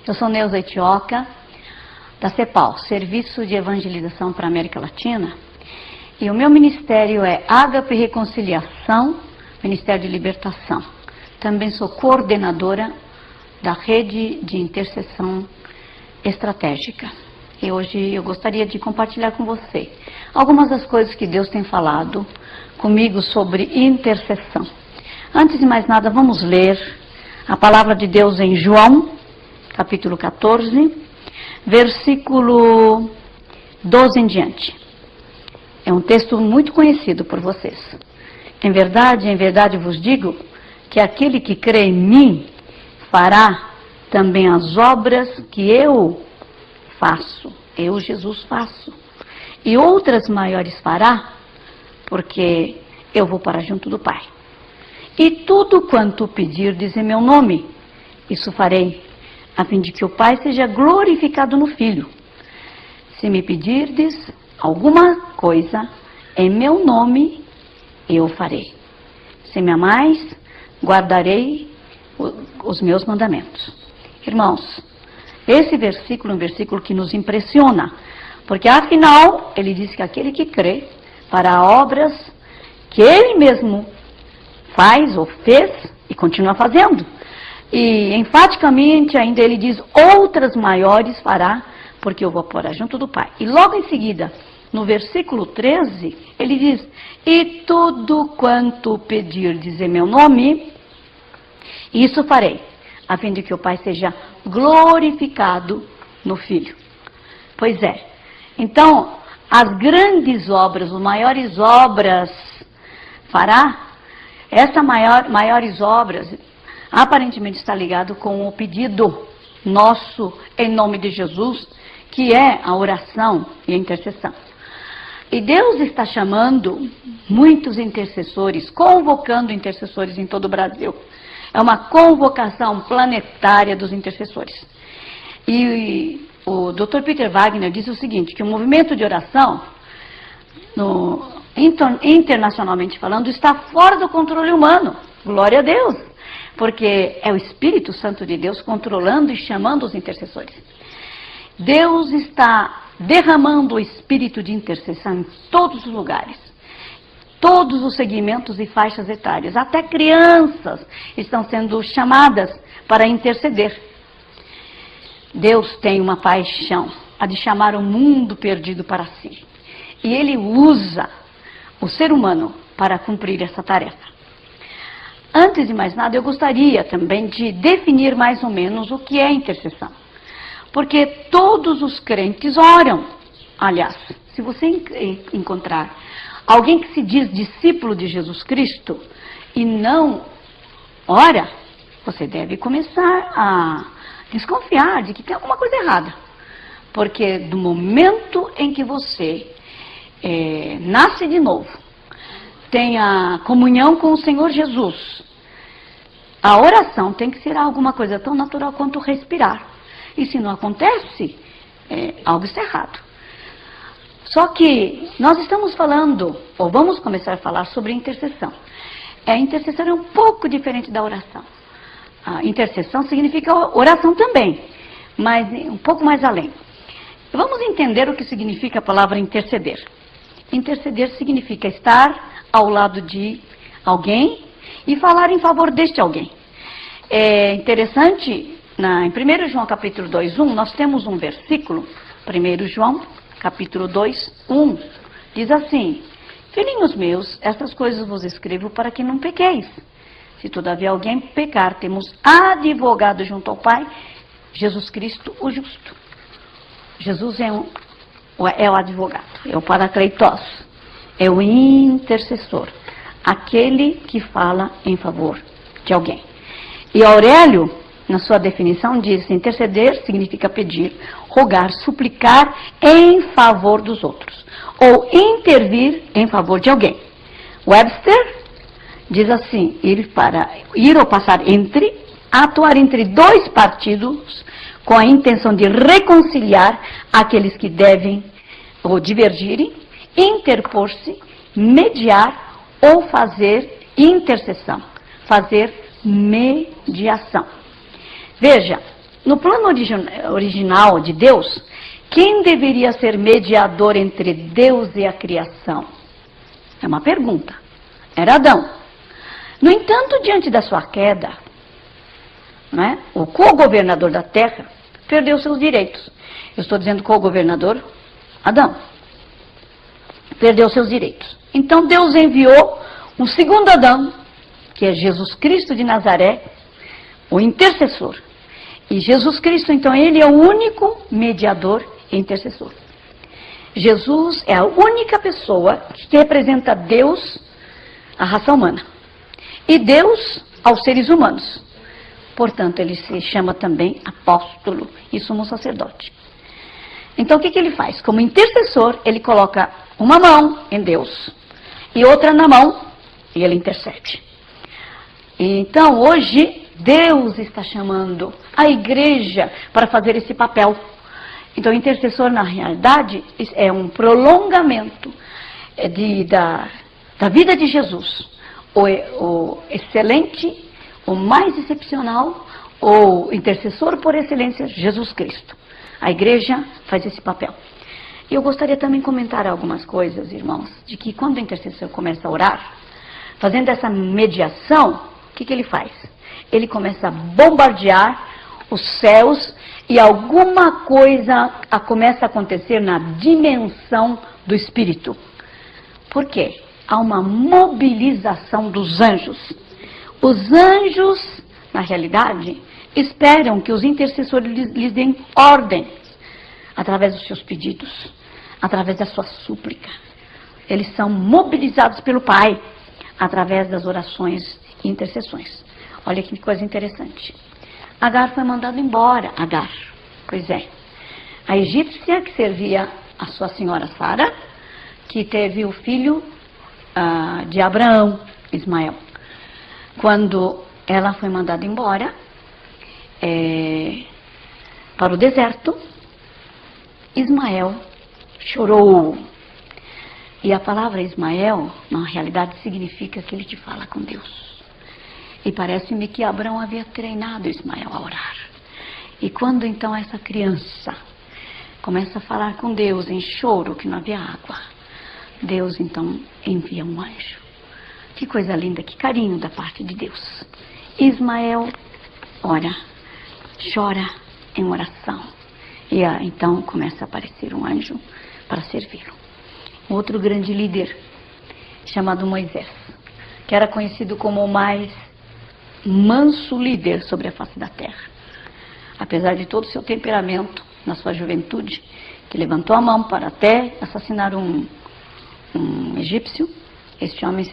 Eu sou Neuza Itioca, da CEPAL, Serviço de Evangelização para a América Latina, e o meu ministério é Ágape Reconciliação, Ministério de Libertação. Também sou coordenadora da Rede de Intercessão Estratégica. E hoje eu gostaria de compartilhar com você algumas das coisas que Deus tem falado comigo sobre intercessão. Antes de mais nada, vamos ler a palavra de Deus em João, capítulo 14, versículo 12 em diante. É um texto muito conhecido por vocês. Em verdade vos digo que aquele que crê em mim fará também as obras que eu faço, eu, Jesus, faço. E outras maiores fará, porque eu vou para junto do Pai. E tudo quanto pedirdes em meu nome, isso farei, a fim de que o Pai seja glorificado no Filho. Se me pedirdes alguma coisa em meu nome, eu farei. Se me amais, guardarei os meus mandamentos. Irmãos, esse versículo é um versículo que nos impressiona, porque afinal, ele diz que aquele que crê fará obras que ele mesmo faz ou fez e continua fazendo. E enfaticamente ainda ele diz, outras maiores fará, porque eu vou pôr junto do Pai. E logo em seguida, no versículo 13, ele diz, e tudo quanto pedirdes em meu nome, isso farei, a fim de que o Pai seja glorificado no Filho. Pois é. Então, as grandes obras, as maiores obras fará, essas maiores obras aparentemente está ligado com o pedido nosso em nome de Jesus, que é a oração e a intercessão. E Deus está chamando muitos intercessores, convocando intercessores em todo o Brasil. É uma convocação planetária dos intercessores. E o Dr. Peter Wagner diz o seguinte, que o movimento de oração, internacionalmente falando, está fora do controle humano. Glória a Deus! Porque é o Espírito Santo de Deus controlando e chamando os intercessores. Deus está derramando o espírito de intercessão em todos os lugares. Todos os segmentos e faixas etárias. Até crianças estão sendo chamadas para interceder. Deus tem uma paixão, a de chamar o mundo perdido para si. E Ele usa o ser humano para cumprir essa tarefa. Antes de mais nada, eu gostaria também de definir mais ou menos o que é intercessão. Porque todos os crentes oram. Aliás, se você encontrar alguém que se diz discípulo de Jesus Cristo e não ora, você deve começar a desconfiar de que tem alguma coisa errada. Porque do momento em que você nasce de novo, tem a comunhão com o Senhor Jesus, a oração tem que ser alguma coisa tão natural quanto respirar. E se não acontece, algo está errado. Só que nós estamos falando, ou vamos começar a falar sobre intercessão. A intercessão é um pouco diferente da oração. A intercessão significa oração também, mas um pouco mais além. Vamos entender o que significa a palavra interceder. Interceder significa estar ao lado de alguém e falar em favor deste alguém. É interessante, em 1 João capítulo 2, 1, nós temos um versículo, 1 João capítulo 2, 1, diz assim, filhinhos meus, estas coisas vos escrevo para que não pequeis. Se todavia alguém pecar, temos advogado junto ao Pai, Jesus Cristo o justo. Jesus é o advogado, é o paracleitos, é o intercessor, aquele que fala em favor de alguém. E Aurélio, na sua definição, diz, interceder significa pedir, rogar, suplicar em favor dos outros, ou intervir em favor de alguém. Webster diz assim, ir ou passar entre, atuar entre dois partidos com a intenção de reconciliar aqueles que devem ou divergirem, interpor-se, mediar ou fazer intercessão, fazer mediação. Veja, no plano original de Deus, quem deveria ser mediador entre Deus e a criação? É uma pergunta. Era Adão. No entanto, diante da sua queda, né, o co-governador da terra perdeu seus direitos. Eu estou dizendo co-governador, Adão. Perdeu seus direitos. Então Deus enviou um segundo Adão, que é Jesus Cristo de Nazaré, o intercessor. E Jesus Cristo, então, ele é o único mediador e intercessor. Jesus é a única pessoa que representa Deus, a raça humana, e Deus aos seres humanos. Portanto, ele se chama também apóstolo e sumo sacerdote. Então, o que ele faz? Como intercessor, ele coloca uma mão em Deus e outra na mão e ele intercede. Então, hoje, Deus está chamando a igreja para fazer esse papel. Então, o intercessor, na realidade, é um prolongamento da vida de Jesus. O excelente, o mais excepcional, o intercessor por excelência, Jesus Cristo. A igreja faz esse papel. E eu gostaria também de comentar algumas coisas, irmãos, de que quando o intercessor começa a orar, fazendo essa mediação, o que ele faz? Ele começa a bombardear os céus e alguma coisa começa a acontecer na dimensão do Espírito. Por quê? Há uma mobilização dos anjos. Os anjos, na realidade, esperam que os intercessores lhes deem ordens através dos seus pedidos, através da sua súplica. Eles são mobilizados pelo Pai através das orações e intercessões. Olha que coisa interessante. Agar foi mandado embora. Agar, pois é. A egípcia que servia a sua senhora Sara, que teve o filho de Abraão, Ismael. Quando ela foi mandada embora para o deserto, Ismael chorou. E a palavra Ismael, na realidade, significa que ele te fala com Deus. E parece-me que Abraão havia treinado Ismael a orar. E quando então essa criança começa a falar com Deus em choro, que não havia água, Deus então envia um anjo. Que coisa linda, que carinho da parte de Deus. Ismael ora, chora em oração. E então começa a aparecer um anjo para servi-lo. Outro grande líder, chamado Moisés, que era conhecido como o mais manso líder sobre a face da terra. Apesar de todo o seu temperamento, na sua juventude, que levantou a mão para até assassinar um egípcio, este homem,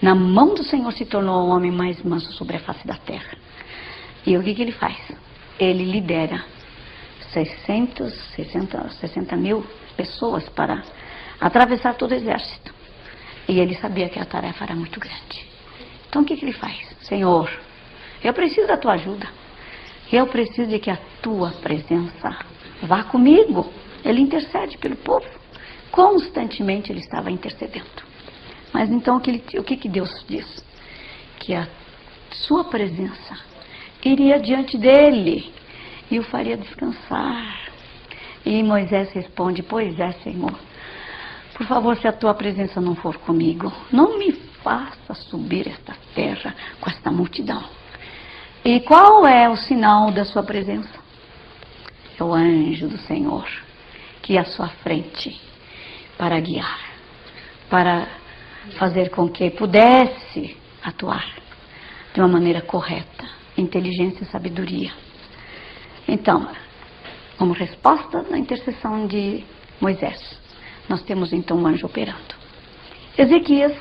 na mão do Senhor, se tornou o homem mais manso sobre a face da terra. E o que ele faz? Ele lidera 60 mil pessoas para atravessar todo o exército. E ele sabia que a tarefa era muito grande. Então o que ele faz? Senhor, eu preciso da tua ajuda. Eu preciso de que a tua presença vá comigo. Ele intercede pelo povo. Constantemente ele estava intercedendo. Mas então o que Deus diz? Que a sua presença iria diante dele e o faria descansar. E Moisés responde: pois é, Senhor, por favor, se a tua presença não for comigo, não me faça subir esta terra com esta multidão. E qual é o sinal da sua presença? É o anjo do Senhor que ia à sua frente para guiar, para fazer com que pudesse atuar de uma maneira correta, inteligência e sabedoria. Então, como resposta da intercessão de Moisés, nós temos então um anjo operando. Ezequias,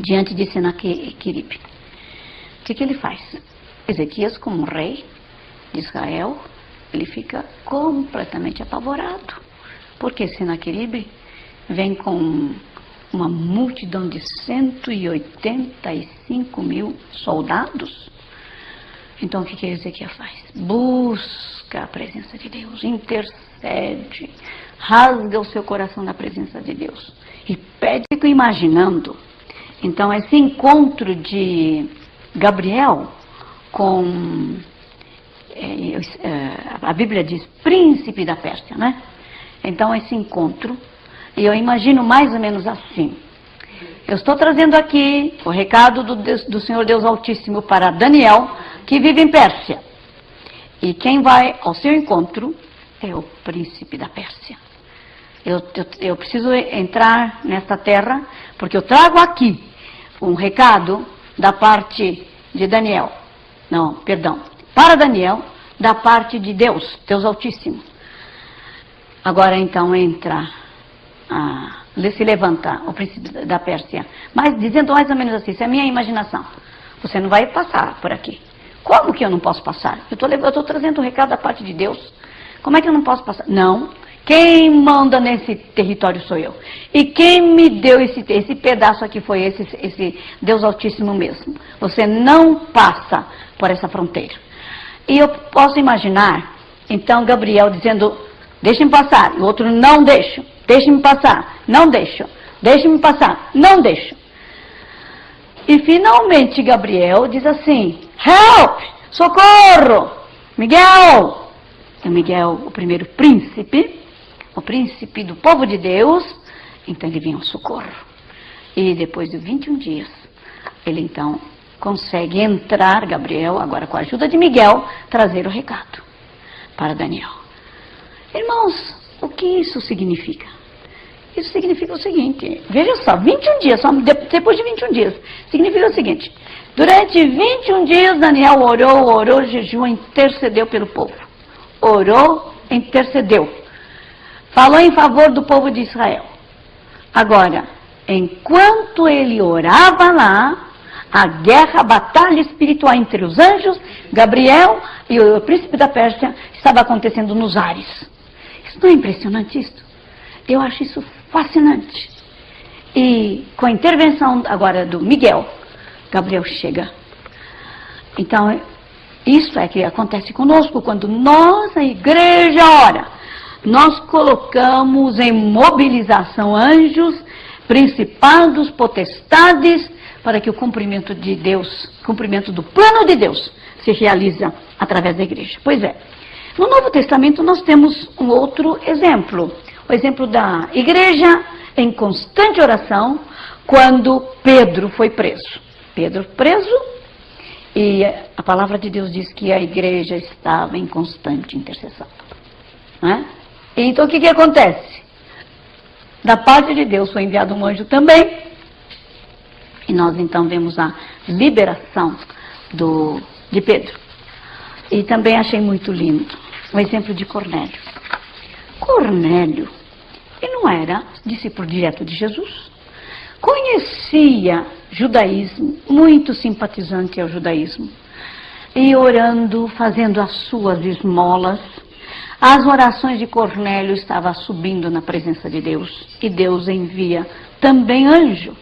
diante de Senaqueribe, o que ele faz? Ezequias, como rei de Israel, ele fica completamente apavorado, porque Senaqueribe vem com uma multidão de 185 mil soldados. Então o que Ezequias faz? Busca a presença de Deus, intercede, rasga o seu coração na presença de Deus e pede, fico imaginando. Então esse encontro de Gabriel com a Bíblia diz príncipe da Pérsia, né? Então esse encontro, e eu imagino mais ou menos assim. Eu estou trazendo aqui o recado do Senhor Deus Altíssimo para Daniel, que vive em Pérsia. E quem vai ao seu encontro é o príncipe da Pérsia. Eu preciso entrar nesta terra, porque eu trago aqui um recado da parte de Daniel. Não, perdão. Para Daniel, da parte de Deus, Deus Altíssimo. Agora então entra, se levanta o príncipe da Pérsia. Mas dizendo mais ou menos assim, isso é a minha imaginação. Você não vai passar por aqui. Como que eu não posso passar? Eu estou trazendo um recado da parte de Deus. Como é que eu não posso passar? Não. Quem manda nesse território sou eu. E quem me deu esse pedaço aqui foi esse Deus Altíssimo mesmo. Você não passa por essa fronteira. E eu posso imaginar, então, Gabriel dizendo, deixe-me passar. E o outro, não deixo. Deixe-me passar. Não deixo. Deixe-me passar. Não deixo. E finalmente Gabriel diz assim, help! Socorro! Miguel! Então Miguel, o primeiro príncipe, o príncipe do povo de Deus, então ele vem ao socorro. E depois de 21 dias, ele então consegue entrar, Gabriel, agora com a ajuda de Miguel, trazer o recado para Daniel. Irmãos, o que isso significa? Isso significa o seguinte, veja só, 21 dias, só depois de 21 dias, significa o seguinte, durante 21 dias Daniel orou, jejuou, intercedeu pelo povo. Orou, intercedeu. Falou em favor do povo de Israel. Agora, enquanto ele orava lá, a guerra, a batalha espiritual entre os anjos, Gabriel e o príncipe da Pérsia estava acontecendo nos ares. Isso não é impressionante isso? Eu acho isso fascinante. E com a intervenção agora do Miguel, Gabriel chega. Então, isso é que acontece conosco quando nós, a igreja, ora. Nós colocamos em mobilização anjos, principados, potestades, para que o cumprimento de Deus, cumprimento do plano de Deus, se realiza através da igreja. Pois é, no Novo Testamento nós temos um outro exemplo. O exemplo da igreja em constante oração, quando Pedro foi preso. Pedro preso, e a palavra de Deus diz que a igreja estava em constante intercessão. Não é? Então o que acontece? Da parte de Deus foi enviado um anjo também, e nós então vemos a liberação de Pedro. E também achei muito lindo o exemplo de Cornélio. Cornélio, ele não era discípulo direto de Jesus, conhecia judaísmo, muito simpatizante ao judaísmo, e orando, fazendo as suas esmolas. As orações de Cornélio estavam subindo na presença de Deus, e Deus envia também anjo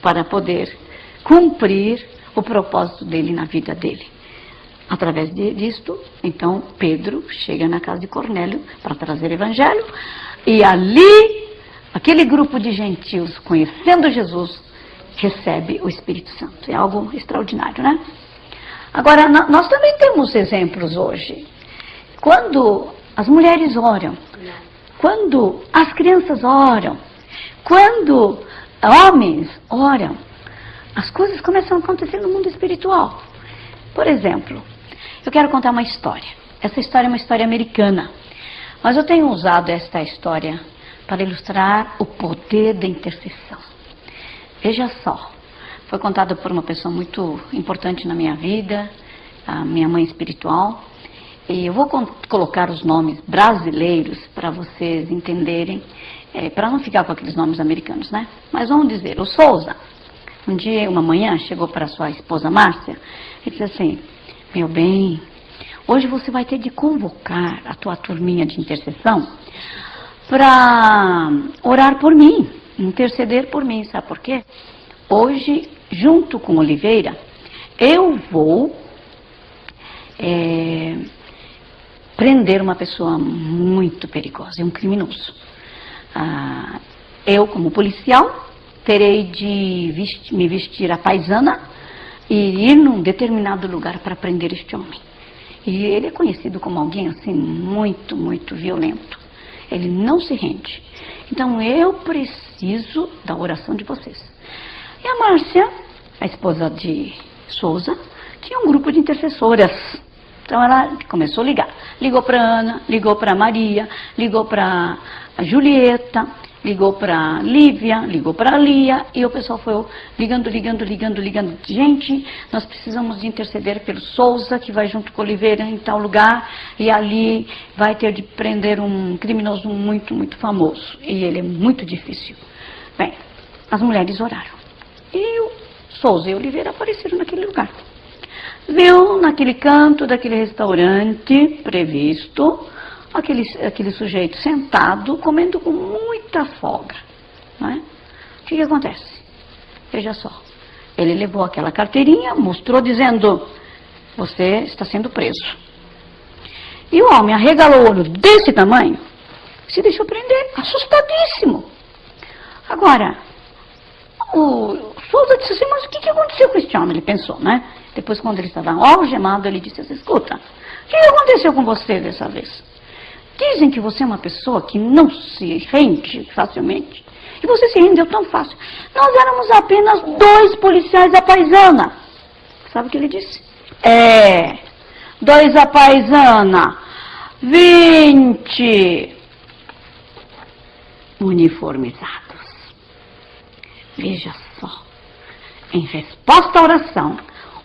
para poder cumprir o propósito dele na vida dele. Através disto, então, Pedro chega na casa de Cornélio para trazer o evangelho, e ali, aquele grupo de gentios, conhecendo Jesus, recebe o Espírito Santo. É algo extraordinário, né? Agora, nós também temos exemplos hoje. Quando as mulheres oram, quando as crianças oram, quando homens oram, as coisas começam a acontecer no mundo espiritual. Por exemplo, eu quero contar uma história. Essa história é uma história americana, mas eu tenho usado esta história para ilustrar o poder da intercessão. Veja só, foi contada por uma pessoa muito importante na minha vida, a minha mãe espiritual, e eu vou colocar os nomes brasileiros para vocês entenderem, para não ficar com aqueles nomes americanos, né? Mas vamos dizer, o Souza, um dia, uma manhã, chegou para sua esposa Márcia e disse assim, meu bem, hoje você vai ter de convocar a tua turminha de intercessão para orar por mim, interceder por mim, sabe por quê? Hoje, junto com Oliveira, eu vou prender uma pessoa muito perigosa, um criminoso. Eu, como policial, terei de me vestir à paisana e ir num determinado lugar para prender este homem. E ele é conhecido como alguém assim muito, muito violento. Ele não se rende. Então eu preciso da oração de vocês. E a Márcia, a esposa de Souza, tinha um grupo de intercessoras. Então ela começou a ligar. Ligou para Ana, ligou para Maria, ligou para Julieta, ligou para Lívia, ligou para Lia, e o pessoal foi ligando. Gente, nós precisamos de interceder pelo Souza, que vai junto com Oliveira em tal lugar, e ali vai ter de prender um criminoso muito, muito famoso. E ele é muito difícil. Bem, as mulheres oraram. E o Souza e Oliveira apareceram naquele lugar. Viu naquele canto daquele restaurante previsto aquele sujeito sentado, comendo com muita folga. Não é? O que acontece? Veja só. Ele levou aquela carteirinha, mostrou dizendo: você está sendo preso. E o homem arregalou o olho desse tamanho, se deixou prender, assustadíssimo. Agora, o Souza disse assim: mas o que aconteceu com esse homem? Ele pensou, né? Depois, quando ele estava algemado, ele disse assim: escuta, o que aconteceu com você dessa vez? Dizem que você é uma pessoa que não se rende facilmente. E você se rendeu tão fácil. Nós éramos apenas 2 policiais à paisana. Sabe o que ele disse? 2 à paisana, 20 uniformizados. Veja só. Em resposta à oração,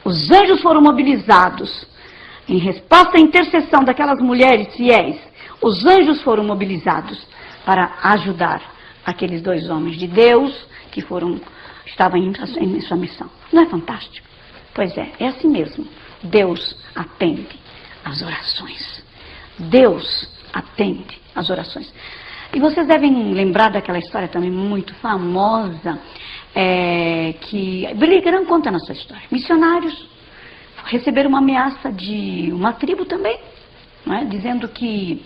os anjos foram mobilizados. Em resposta à intercessão daquelas mulheres fiéis, os anjos foram mobilizados para ajudar aqueles 2 homens de Deus que estavam em sua missão. Não é fantástico? Pois é assim mesmo. Deus atende às orações. Deus atende às orações. E vocês devem lembrar daquela história também muito famosa, que Billy Graham conta na sua história. Missionários receberam uma ameaça de uma tribo também, não é? Dizendo que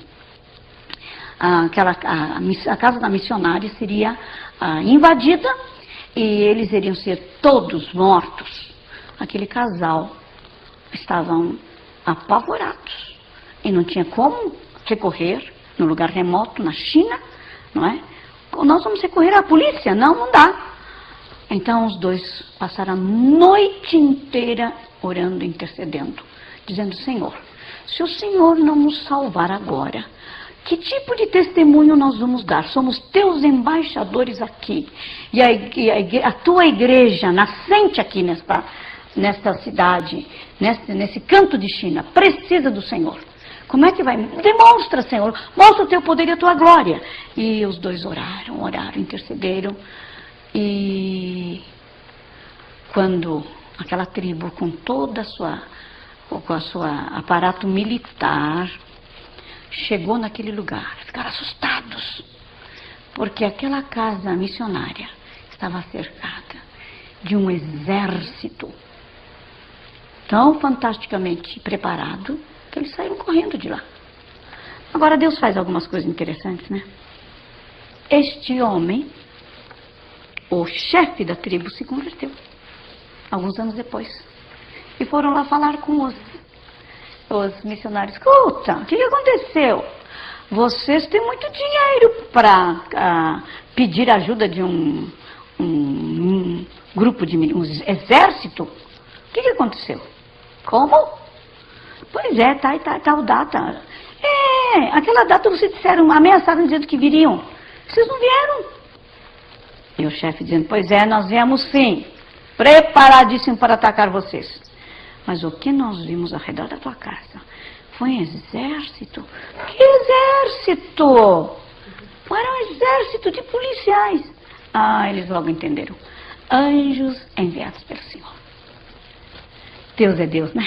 a casa da missionária seria invadida e eles iriam ser todos mortos. Aquele casal estavam apavorados e não tinha como recorrer num lugar remoto na China, não é? Nós vamos recorrer à polícia? Não dá. Então os 2 passaram a noite inteira orando, intercedendo, dizendo: Senhor, se o Senhor não nos salvar agora, que tipo de testemunho nós vamos dar? Somos teus embaixadores aqui. E a tua igreja nascente aqui nesta cidade, nesse canto de China, precisa do Senhor. Como é que vai? Demonstra, Senhor, mostra o teu poder e a tua glória. E os 2 oraram, intercederam. E quando aquela tribo, com toda com a sua aparato militar, chegou naquele lugar, ficaram assustados, porque aquela casa missionária estava cercada de um exército tão fantasticamente preparado que eles saíram correndo de lá. Agora Deus faz algumas coisas interessantes, né? Este homem, o chefe da tribo, se converteu alguns anos depois. E foram lá falar com os missionários. Escuta, o que aconteceu? Vocês têm muito dinheiro para pedir ajuda de um grupo de um exército? O que aconteceu? Como? Pois é, tal data. Aquela data vocês disseram, ameaçaram dizendo que viriam. Vocês não vieram. E o chefe dizendo: pois é, nós viemos sim, preparadíssimo para atacar vocês. Mas o que nós vimos ao redor da tua casa foi um exército. Que exército? Era um exército de policiais. Eles logo entenderam. Anjos enviados pelo Senhor. Deus é Deus, né?